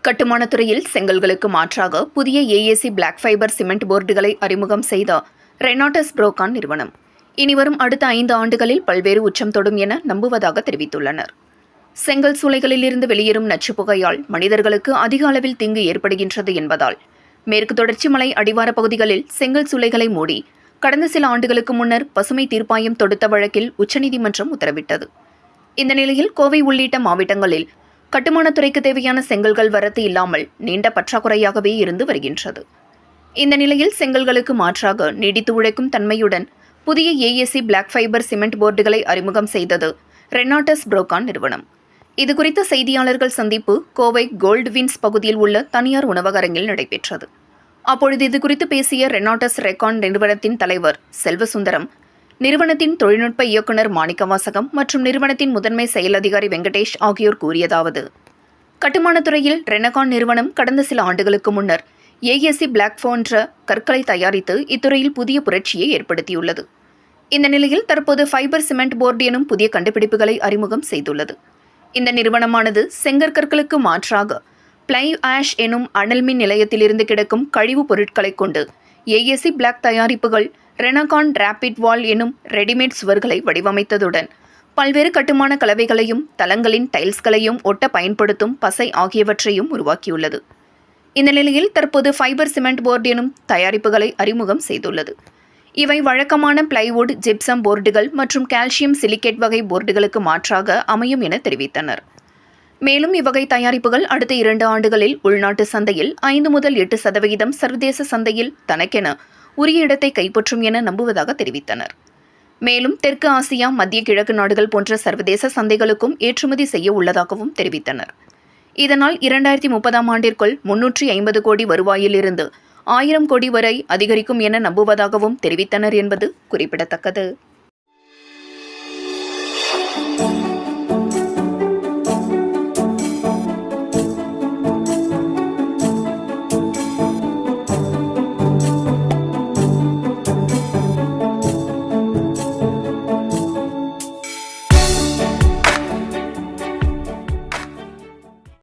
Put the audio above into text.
கட்டுமானத் துறையில் செங்கல்களுக்கு மாற்றாக புதிய ஏஏசி பிளாக் ஃபைபர் சிமெண்ட் போர்டுகளை அறிமுகம் செய்த ரெனாட்டஸ் புரோகான் நிறுவனம் இனிவரும் அடுத்த 5 ஆண்டுகளில் பல்வேறு உச்சம் தொடும் என நம்புவதாக தெரிவித்துள்ளனர். செங்கல் சூளைகளிலிருந்து வெளியேறும் நச்சுப் புகையால் மனிதர்களுக்கு அதிக அளவில் தீங்கு ஏற்படுகின்றது என்பதால் மேற்கு தொடர்ச்சி மலை அடிவார பகுதிகளில் செங்கல் சூளைகளை மூடி கடந்த சில ஆண்டுகளுக்கு முன்னர் பசுமை தீர்ப்பாயம் தொடுத்த வழக்கில் உச்சநீதிமன்றம் உத்தரவிட்டது. இந்த நிலையில் கோவை உள்ளிட்ட மாவட்டங்களில் கட்டுமானத்துறைக்கு தேவையான செங்கல்கள் வரத்து இல்லாமல் நீண்ட பற்றாக்குறையாகவே இருந்து வருகின்றது. இந்த நிலையில் செங்கல்களுக்கு மாற்றாக நீடித்து உழைக்கும் தன்மையுடன் புதிய ஏஏசி பிளாக் ஃபைபர் சிமெண்ட் போர்டுகளை அறிமுகம் செய்தது ரெனாட்டஸ் புரோகான் நிறுவனம். இதுகுறித்த செய்தியாளர்கள் சந்திப்பு கோவை கோல்டு வின்ஸ் பகுதியில் உள்ள தனியார் உணவகரங்கில் நடைபெற்றது. அப்பொழுது இதுகுறித்து பேசிய ரெனாட்டஸ் ரெக்கான் நிறுவனத்தின் தலைவர் செல்வசுந்தரம், நிறுவனத்தின் தொழில்நுட்ப இயக்குநர் மாணிக்கவாசகம் மற்றும் நிறுவனத்தின் முதன்மை செயல் அதிகாரி வெங்கடேஷ் ஆகியோர் கூறியதாவது: கட்டுமானத்துறையில் ரெனகான் நிறுவனம் கடந்த சில ஆண்டுகளுக்கு முன்னர் ஏஏசி பிளாக் போன்ற கற்களை தயாரித்து இத்துறையில் புதிய புரட்சியை ஏற்படுத்தியுள்ளது. இந்த நிலையில் தற்போது ஃபைபர் சிமெண்ட் போர்டு எனும் புதிய கண்டுபிடிப்புகளை அறிமுகம் செய்துள்ளது. இந்த நிறுவனமானது செங்கற்கற்களுக்கு மாற்றாக பிளை ஆஷ் எனும் அனல் மின் நிலையத்திலிருந்து கிடைக்கும் கழிவுப் பொருட்களை கொண்டு ஏஏசி பிளாக் தயாரிப்புகள் ரெனகான் ரேபிட் வால் எனும் ரெடிமேட் சுவர்களை வடிவமைத்ததுடன் பல்வேறு கட்டுமான கலவைகளையும் தளங்களின் டைல்ஸ்களையும் ஒட்ட பயன்படுத்தும் பசை ஆகியவற்றையும் உருவாக்கியுள்ளது. இந்த நிலையில் தற்போது ஃபைபர் சிமெண்ட் போர்டு எனும் தயாரிப்புகளை அறிமுகம் செய்துள்ளது. இவை வழக்கமான பிளைவுட், ஜிப்சம் போர்டுகள் மற்றும் கால்சியம் சிலிகேட் வகை போர்டுகளுக்கு மாற்றாக அமையும் என தெரிவித்தனர். மேலும் இவ்வகை தயாரிப்புகள் அடுத்த 2 ஆண்டுகளில் உள்நாட்டு சந்தையில் 5 முதல் 8% சர்வதேச சந்தையில் தனக்கென உரிய இடத்தை கைப்பற்றும் என நம்புவதாக தெரிவித்தனர். மேலும் தெற்கு ஆசியா, மத்திய கிழக்கு நாடுகள் போன்ற சர்வதேச சந்தைகளுக்கும் ஏற்றுமதி செய்ய உள்ளதாகவும் தெரிவித்தனர். இதனால் 2030ஆம் ஆண்டிற்குள் 350 கோடி வருவாயிலிருந்து 1000 கோடி வரை அதிகரிக்கும் என நம்புவதாகவும் தெரிவித்தனர் என்பது குறிப்பிடத்தக்கது.